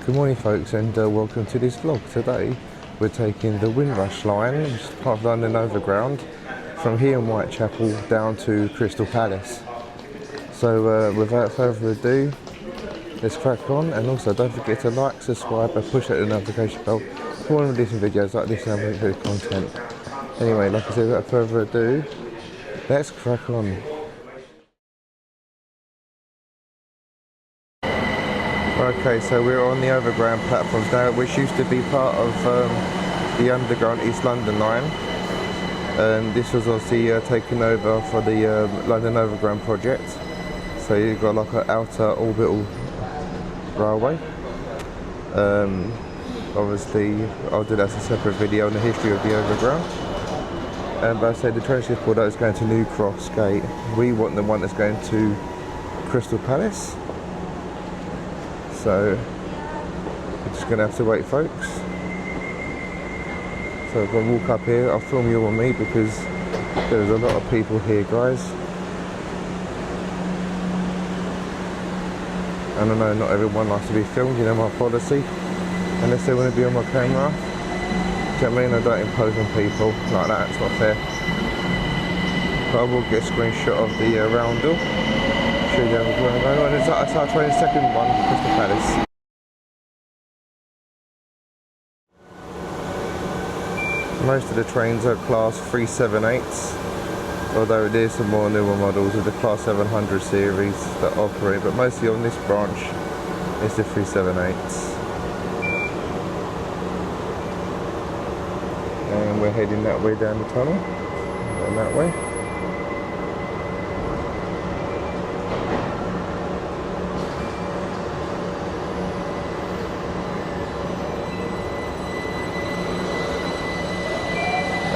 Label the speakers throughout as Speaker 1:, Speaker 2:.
Speaker 1: Good morning folks, and welcome to this vlog. Today we're taking the Windrush line, which is part of London Overground, from here in Whitechapel down to Crystal Palace. So without further ado, let's crack on, and also don't forget to like, subscribe and push that notification bell for more recent videos like this and other content. Anyway, like I said, without further ado, let's crack on. Okay, so we're on the overground platforms now, which used to be part of the underground East London line. And this was obviously taken over for the London Overground project. So you've got like an outer orbital railway. Obviously, I'll do that as a separate video on the history of the overground. But I say the train shift that is going to New Cross Gate. We want the one that's going to Crystal Palace. So we're just going to have to wait, folks. So I'm going to walk up here. I'll film you on me because there's a lot of people here, guys. And I know not everyone likes to be filmed, you know my policy. Unless they want to be on my camera. Do you know what I mean? I don't impose on people like that, it's not fair. But I will get a screenshot of the roundel. Show you where I'm going. And it's our train's second one, Crystal Palace. Most of the trains are class 378s, although there is some more newer models of the class 700 series that operate, but mostly on this branch is the 378s. And we're heading that way down the tunnel, and that way.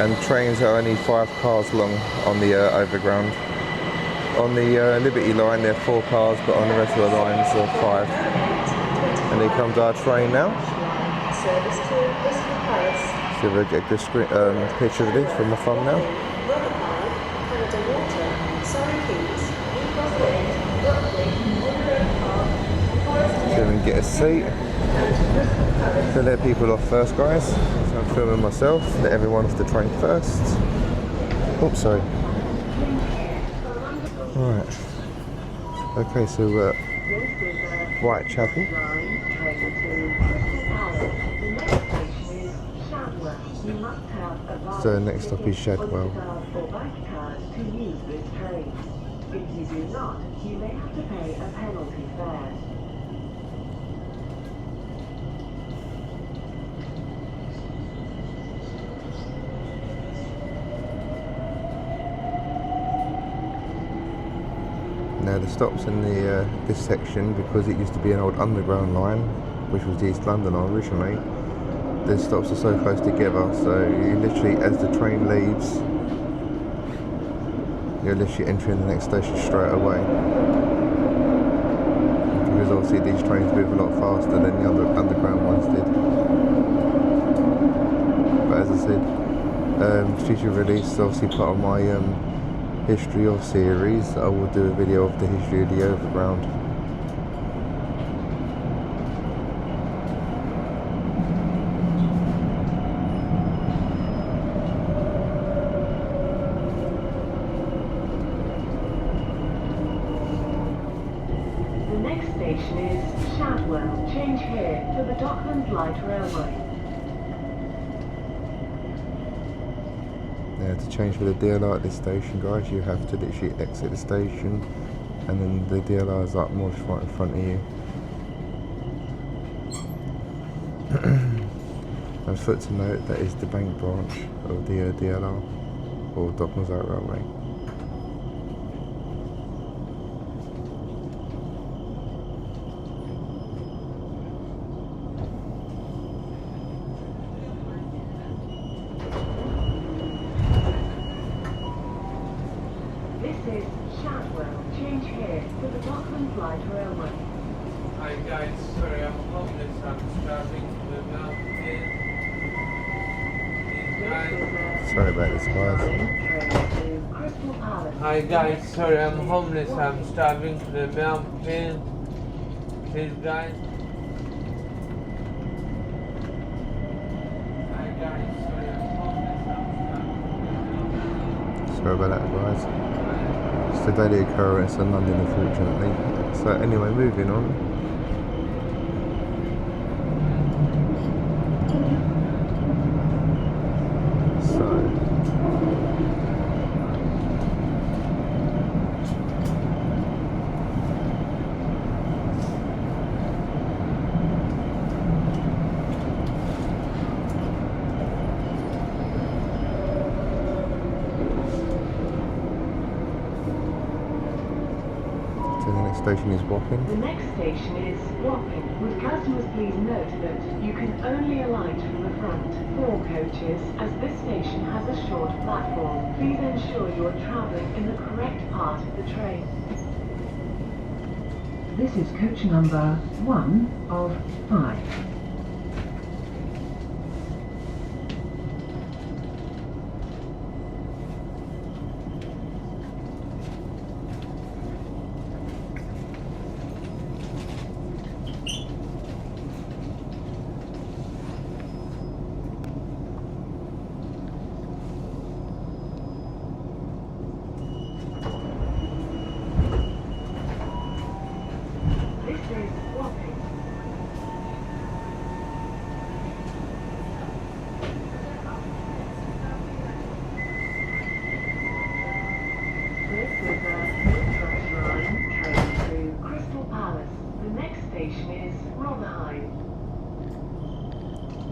Speaker 1: And trains are only 5 cars long on the overground. On the Liberty line they're 4 cars, but on the rest of the lines they're 5. And here comes our train now. See if I get a good picture of this from the thumbnail. See if we can get a seat. So let people off first, guys. So I'm filming myself. Let everyone off the train first. Oops, sorry. Right. Okay, so Whitechapel. So next stop is Shadwell. If you do not, you may have to pay a penalty fare. Now the stops in the this section, because it used to be an old underground line, which was the East London line originally, the stops are so close together, so you literally, as the train leaves, you're literally entering the next station straight away. Because obviously these trains move a lot faster than the other underground ones did. But as I said, future release, obviously part of my history of series, I will do a video of the history of the overground.
Speaker 2: The next station is Shadwell. Change here for the Docklands Light Railway.
Speaker 1: Now to change for the DLR at this station, guys, you have to literally exit the station, and then the DLR is like more right in front of you. And foot to note, that is the bank branch of the DLR, or Docklands Light Railway.
Speaker 2: This is Shadwell. Change here to the Docklands Light Railway.
Speaker 3: Hi guys, sorry I'm homeless, I'm starving to the mountain. These guys.
Speaker 1: Sorry about this, guys.
Speaker 3: Hi guys, sorry I'm homeless, I'm starving to the mountain. These guys. Hi guys, sorry I'm homeless, I'm starving to the mountain.
Speaker 1: Sorry about that, guys. It's a daily occurrence in London, unfortunately. So anyway, moving on. So the next station is Wapping.
Speaker 2: The next station is Wapping. Would customers please note that you can only alight from the front 4 coaches, as this station has a short platform. Please ensure you are travelling in the correct part of the train. This is coach number 1 of 5.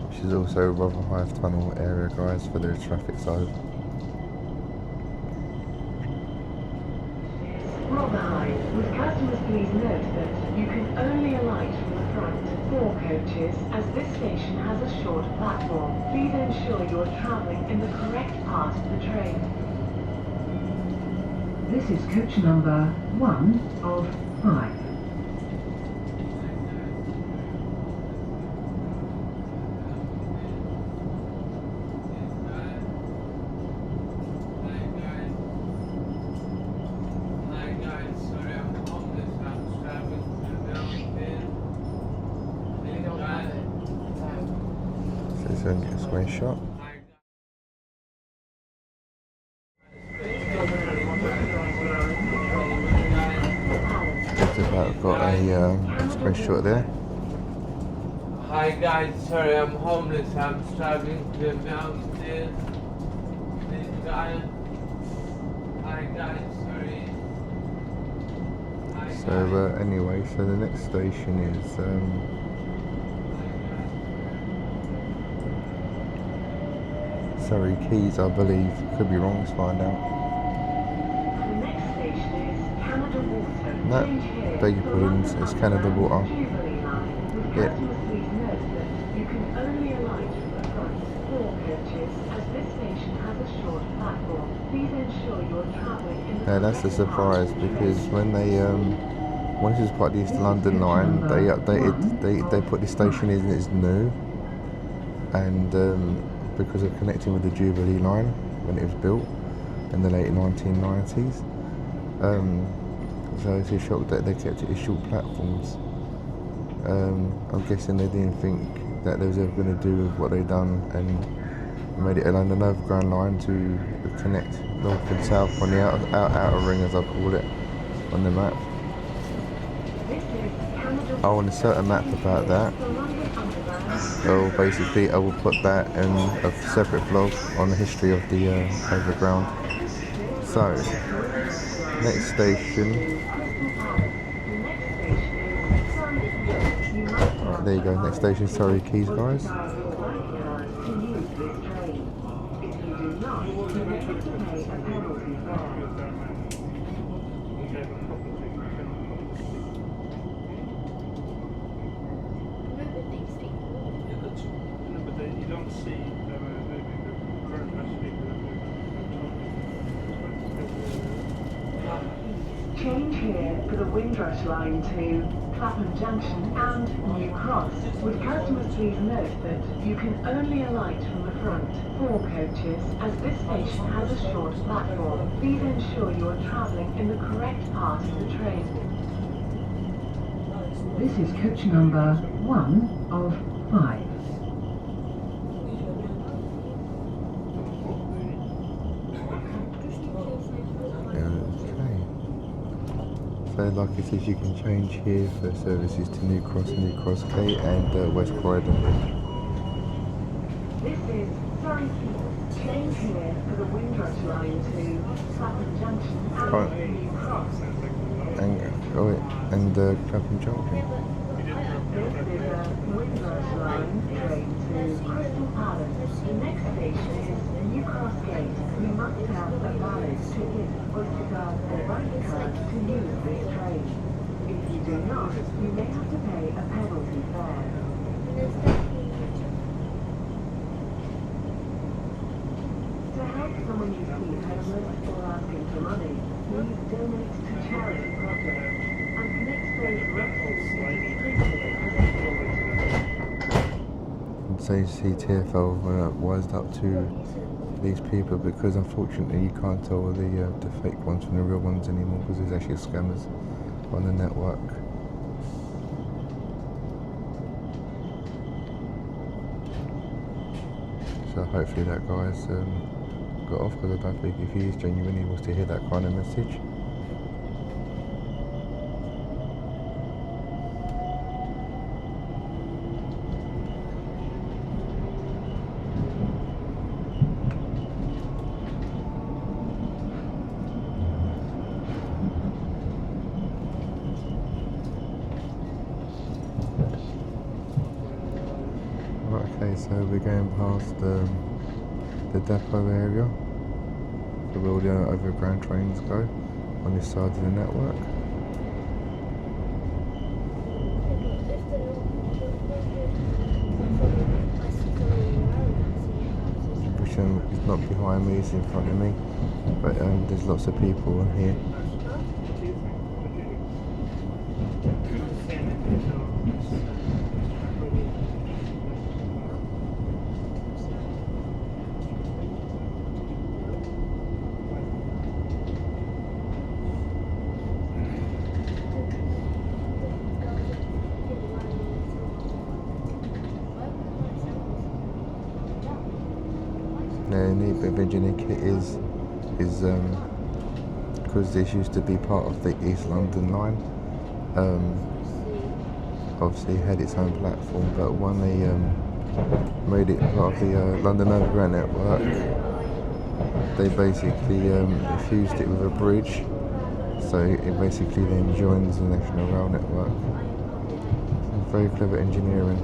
Speaker 1: Which is also Rotherhithe Tunnel area, guys, for the traffic side.
Speaker 2: Rotherhithe. Would customers please note that you can only alight from the front 4 coaches, as this station has a short platform. Please ensure you are travelling in the correct part of the train. This is coach number 1 of 5.
Speaker 1: So get a screenshot. Just about got a screenshot there.
Speaker 3: Hi guys, sorry I'm homeless, I'm starving to the mountain. This guy. Hi guys, sorry. Hi guys.
Speaker 1: So anyway, so the next station is Surrey Quays, I believe. Could be wrong, let's find out.
Speaker 2: The next station is Canada Water.
Speaker 1: No,
Speaker 2: Change here
Speaker 1: beg your
Speaker 2: to
Speaker 1: pardons,
Speaker 2: London
Speaker 1: it's Canada
Speaker 2: Underground
Speaker 1: Water.
Speaker 2: Jubilee line. Would
Speaker 1: Yeah.
Speaker 2: customers please note that you can only alight from the front 4 coaches, as this station has a short platform. Please ensure you are travelling in the
Speaker 1: Yeah, that's a
Speaker 2: correct part
Speaker 1: surprise
Speaker 2: of the
Speaker 1: because
Speaker 2: train.
Speaker 1: when they when this was part of the East London line, they updated, they put the station in as new, and because of connecting with the Jubilee line when it was built in the late 1990s, so it's a shock that they kept it as short platforms. I'm guessing they didn't think that they was ever going to do what they done and made it a London overground line to connect north and south on the outer ring, as I call it, on the map. I will insert a map about that. So basically I will put that in a separate vlog on the history of the overground. So, next station. Right, there you go, next station, Surrey Quays, guys.
Speaker 2: change here for the Windrush line to Clapham Junction and New Cross. Would customers please note that you can only alight from the front 4 coaches, as this station has a short platform. Please ensure you are travelling in the correct part of the train. This is coach number 1 of 5.
Speaker 1: So like it says, you can change here for services to New Cross Gate and West Croydon.
Speaker 2: This is Surrey. Change here for the Windrush line to Clapham Junction and New Cross.
Speaker 1: And Clapham Junction.
Speaker 2: This is a Windrush line train to Crystal Palace. The next station is New Cross Gate. You must have a valid ticket, Oyster or bank card to use this train. If you do not, you may have to pay a penalty fare. To help someone you see homeless or asking for money, please donate to charity projects and connect those
Speaker 1: And so CTFL wised up to these people, because unfortunately you can't tell the fake ones from the real ones anymore, because there's actually scammers on the network. So hopefully that guy's got off, because I don't think if he is genuinely was to hear that kind of message. Okay, so we're going past the depot area, so where all the overground trains go on this side of the network. Which is not behind me, it's in front of me, but there's lots of people on here. The neat bit of engineering kit is because this used to be part of the East London line. Obviously it had its own platform, but when they made it part of the London Overground network, they basically fused it with a bridge, so it basically then joins the National Rail network. Very clever engineering.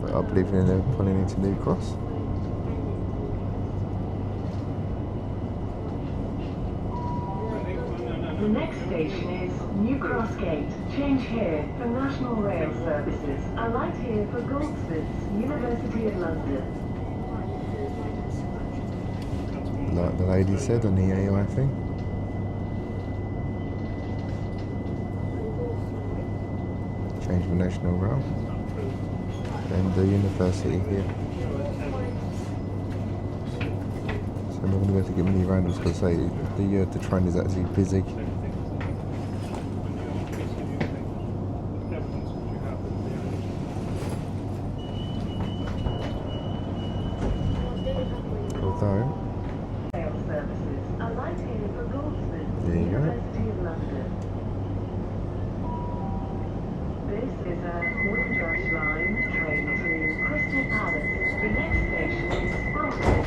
Speaker 1: I believe in them pulling into New Cross.
Speaker 2: The next station is New Cross Gate. Change here for National Rail services. Alight here for Goldsmiths, University of London.
Speaker 1: Like the lady said on the AI thing. Change for National Rail. And the university here. So I'm not going to be able to get many randoms because the train is actually busy. Although,
Speaker 2: Rail services. Alight here for Goldsmiths,
Speaker 1: there you go.
Speaker 2: University of London. This is a Windrush line train to Crystal Palace. The next station is Brompton.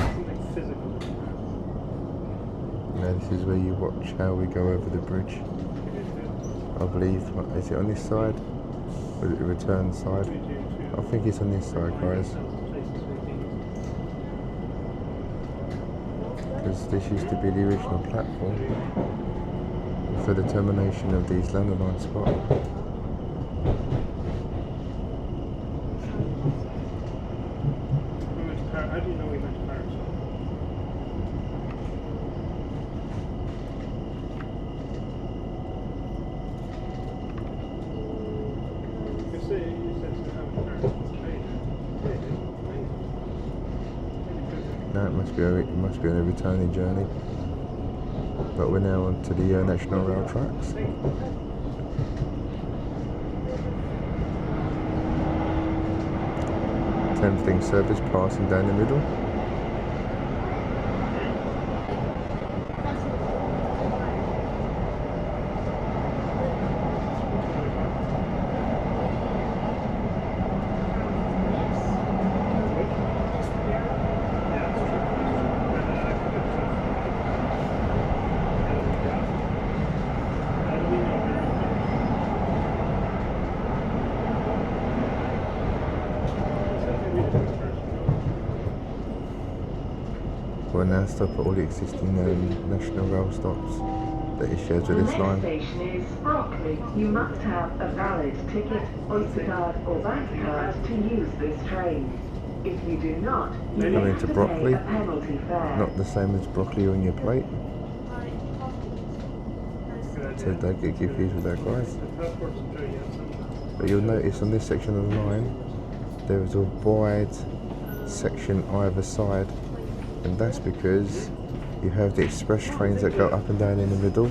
Speaker 1: Now this is where you watch how we go over the bridge. I believe, is it on this side? Or is it the return side? I think it's on this side, guys. Because this used to be the original platform for the termination of the East London line spot.
Speaker 4: How do you know we went to Paris?
Speaker 1: It must be on a returning journey. But we're now on to the National Rail tracks. Thameslink service passing down the middle. We'll now stop at all the existing National Rail stops that it shares with this line.
Speaker 2: The next station is Brockley. You must have a valid ticket, Oyster card or bank card to use this train. If you do not, you may have to pay a penalty fare.
Speaker 1: Not the same as broccoli on your plate. So don't get confused with that, guys. But you'll notice on this section of the line, there is a wide section either side. And that's because you have the express trains that go up and down in the middle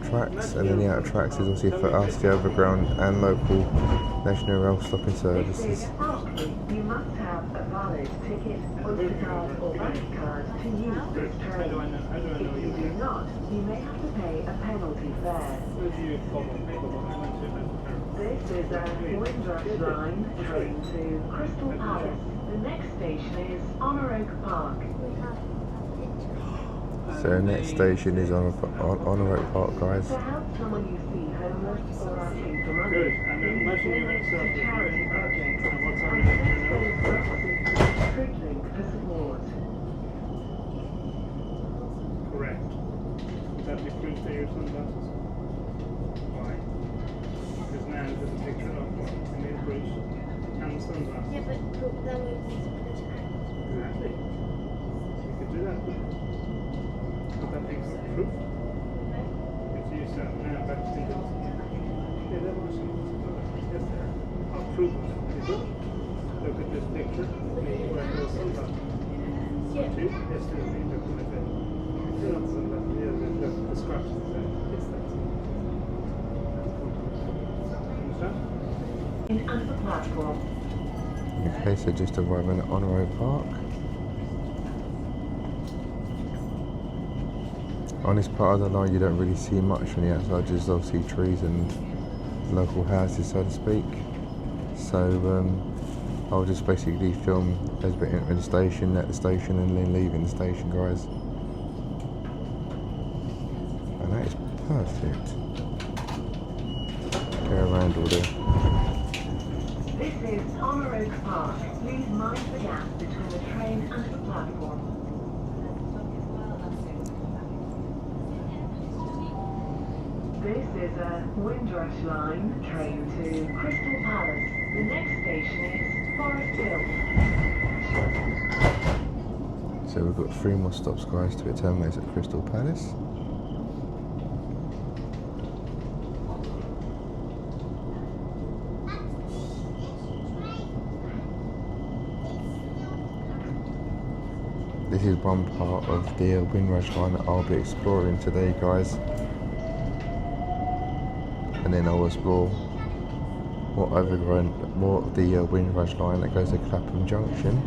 Speaker 1: tracks, and then the outer tracks is obviously for us, the overground and local National Rail stopping services.
Speaker 2: You must have a valid ticket, Oyster card or bank card to use this train. If you do not, you may have to pay a penalty fare. This is a windrush line train to Crystal Palace. The next station is Honor Oak Park.
Speaker 1: So the next station is on Oak Park, guys.
Speaker 2: To help someone you see homeless or asking for money, please donate to charity projects and Streetlink for support.
Speaker 4: Correct. Would that be proof that your sunglasses? Why? Because now there's a picture of one in the bridge and the sunglasses.
Speaker 5: Yeah, but then we need to put it out.
Speaker 4: Exactly. We could do that. But that makes it proof. If you sat now back to the yeah, that was yes, there. I'll prove it. Look at this picture. Me wearing those sunglasses.
Speaker 5: Yeah.
Speaker 4: See? Yes, there's me looking at that. You're not sunglasses. Yeah, look, the scratch is there. It's that. Understand?
Speaker 2: In under platform.
Speaker 1: Okay, so just arriving at Honor Oak Park. On this part of the line you don't really see much on the outside, just obviously trees and local houses, so to speak. So I'll just basically film as we're entering the station, at the station, and then leaving the station, guys. And that is perfect. Go around all there.
Speaker 2: This is Honor Oak Park. Please mind the gap between the train and the platform. This is a windrush line train to Crystal Palace. The next station is Forest Hill.
Speaker 1: So we've got 3 more stops, guys, till it terminates at Crystal Palace. This is one part of the windrush line that I'll be exploring today, guys. And then I'll explore what the windrush line that goes to Clapham Junction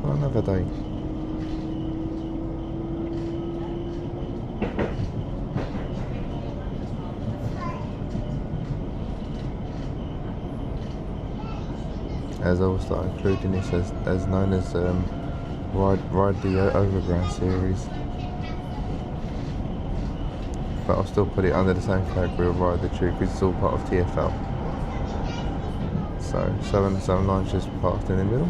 Speaker 1: on another day. As I will start including this as known as Ride the Overground series. But I'll still put it under the same category of Ride the Tube because it's all part of TfL. So, Southern and Southern Line's just parked in the middle.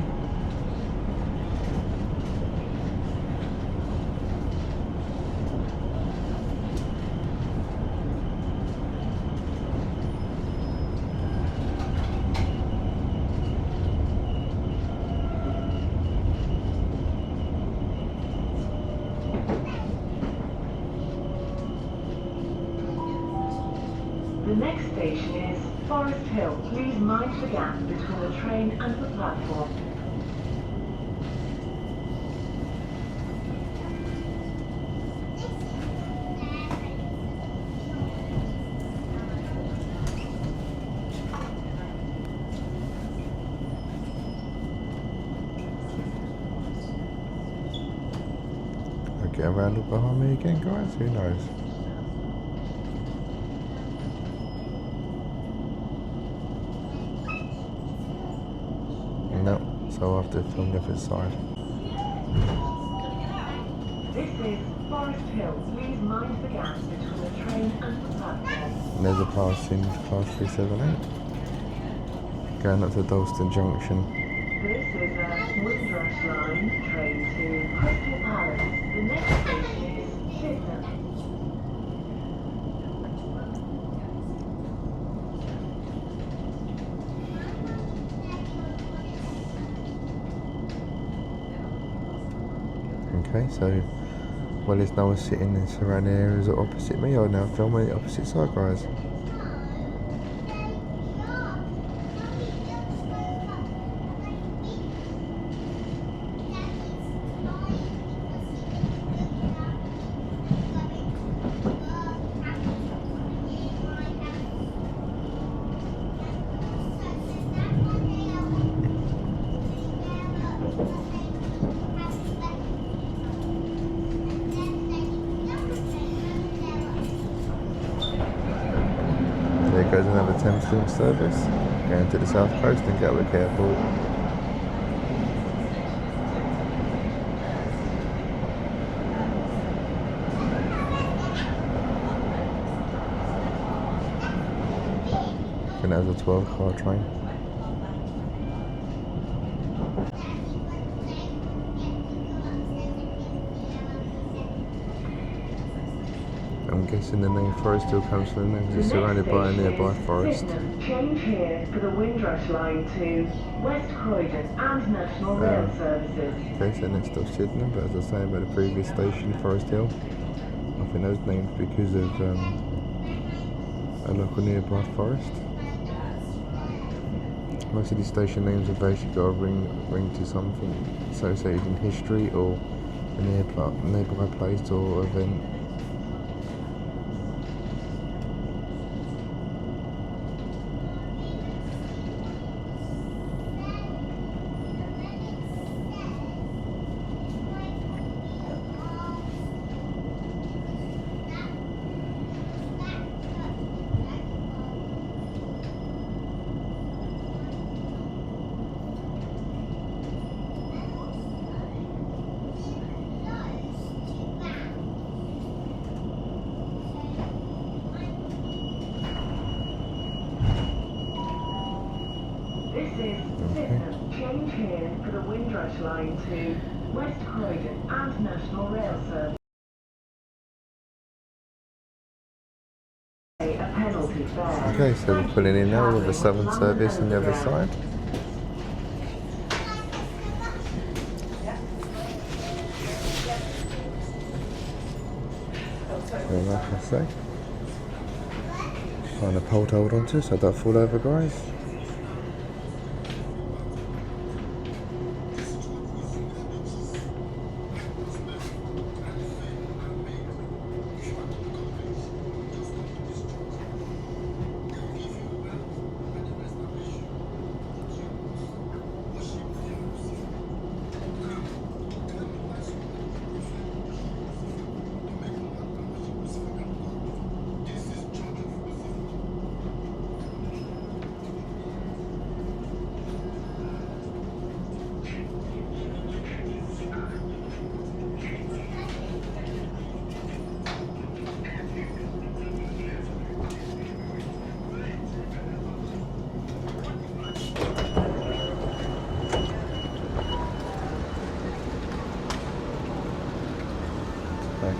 Speaker 2: The next station is Forest Hill. Please mind the gap between the train and the platform.
Speaker 1: roundel behind me again, guys? Who knows? No, so I'll have to film the other side.
Speaker 2: This is Forest Hill. Please mind the gap between the train and the platform.
Speaker 1: And there's a passing class 378 going up to Dalston Junction.
Speaker 2: This is a Windrush line train to Crystal Palace. The next station is Sydenham.
Speaker 1: Okay, so well, there's no one sitting in surrounding areas opposite me. I'll now film on the opposite side, guys. There goes another Thameslink service going to the south coast and Gatwick Airport. And that was a 12-car train. I'm guessing the name Forest still comes from the name because it's surrounded by a nearby forest.
Speaker 2: Sydenham. Change here for the Windrush line to West Croydon and National Rail services.
Speaker 1: Okay, so next stop Sydenham, but as I was saying about the previous station, Forest Hill, I think those named because of a local nearby forest. Most of these station names have basically got a ring to something associated in history or a nearby place or event.
Speaker 2: This is Sydenham. Change here for the Windrush line to West Croydon and National Rail service. A penalty fare.
Speaker 1: Okay, so we're pulling in now with the southern service on the other side. And like I say, find a pole to hold onto so I don't fall over, guys.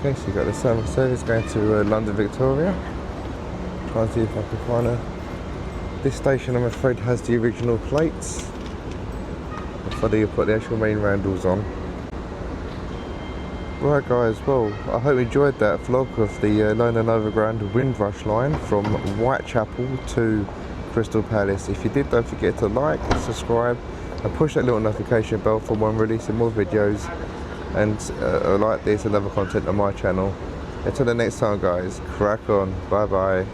Speaker 1: Okay, so you've got the summer service going to London Victoria. Try and see if I can find this station, I'm afraid, has the original plates. Before you put the actual main roundels on. Right guys, well, I hope you enjoyed that vlog of the London Overground Windrush line from Whitechapel to Crystal Palace. If you did, don't forget to like, subscribe and push that little notification bell for when I'm releasing more videos and like this and other content on my channel. Until the next time guys, crack on, bye bye.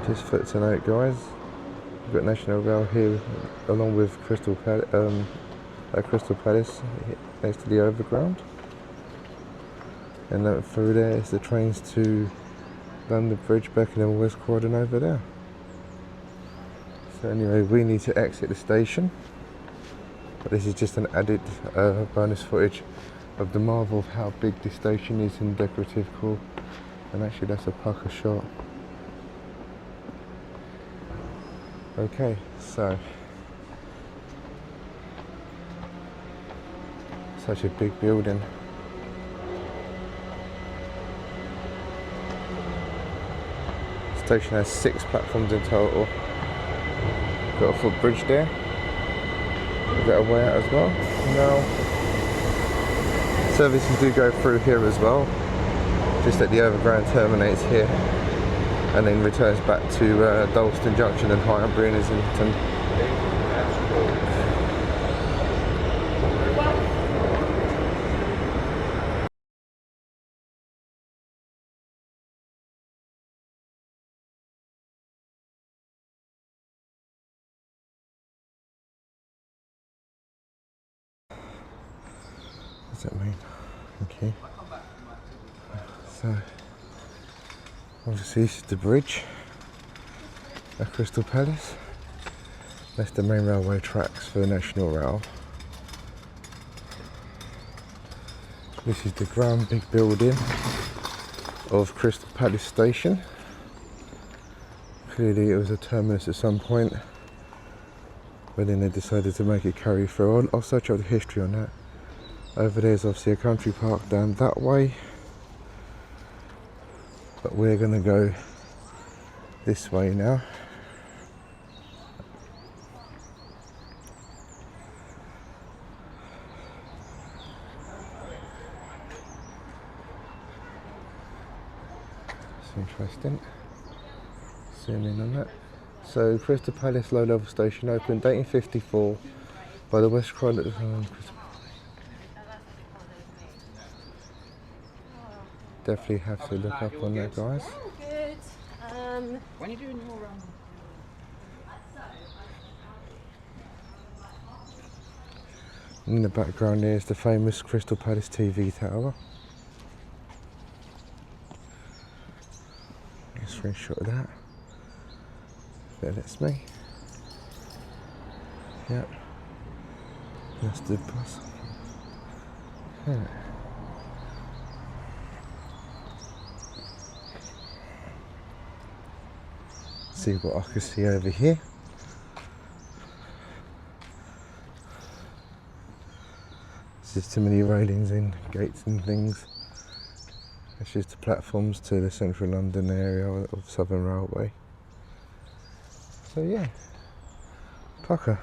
Speaker 1: Just for tonight guys, We've got National Rail here along with Crystal Palace next to the overground. And then through there is the trains to London Bridge, Beckenham, West Croydon over there. So anyway, we need to exit the station. But this is just an added bonus footage of the marvel of how big this station is in decorative core. And actually that's a pucker shot. Okay, so such a big building. The station has 6 platforms in total. Got a footbridge there. We've got a way out as well. Now, services do go through here as well. Just that the overground terminates here and then returns back to Dalston Junction and Highbury and Islington. What does that mean? Okay. So, obviously this is the bridge at Crystal Palace. That's the main railway tracks for the National Rail. This is the grand big building of Crystal Palace Station. Clearly it was a terminus at some point, but then they decided to make it carry through. I'll search out the history on that. Over there's obviously a country park down that way, but we're going to go this way now. It's interesting. Zoom in on that. So Crystal Palace low level station opened 1854 by the West Croydon. Definitely have to look up on that, guys.
Speaker 5: Good. When are you doing your
Speaker 1: In the background there is the famous Crystal Palace TV tower. Let's screenshot of that. That's me. Yep. That's the bus. Yeah. See what I can see over here. There's too many railings and gates and things. It's just the platforms to the central London area of Southern Railway. So yeah, pucker.